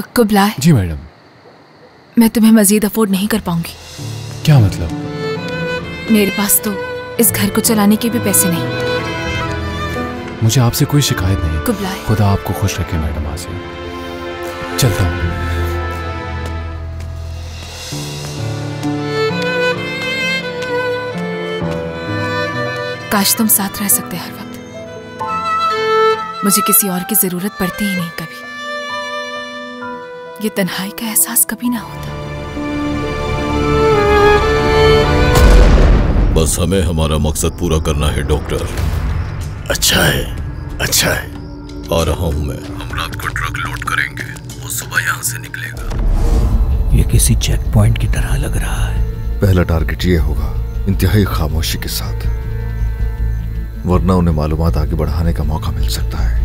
कुबलाए। जी madam. मैं तुम्हें मजीद afford नहीं कर पाऊंगी। क्या मतलब? मेरे पास तो इस घर को चलाने के भी पैसे नहीं। मुझे आपसे कोई शिकायत नहीं। कुबलाए। खुदा आपको खुश रखे मैडम। आज से चलता हूँ। काश तुम साथ रह सकते हर वक्त। मुझे किसी और की जरूरत पड़ती ही नहीं कभी। ये तन्हाई का एहसास कभी ना होता। बस हमें हमारा मकसद पूरा करना है डॉक्टर। अच्छा है, अच्छा है। आ रहा हूं मैं। हम रात को ट्रक लोड करेंगे, वो सुबह यहाँ से निकलेगा। ये किसी चेक पॉइंट की तरह लग रहा है। पहला टारगेट ये होगा, इंतहाई खामोशी के साथ, वरना उन्हें मालूमात आगे बढ़ाने का मौका मिल सकता है।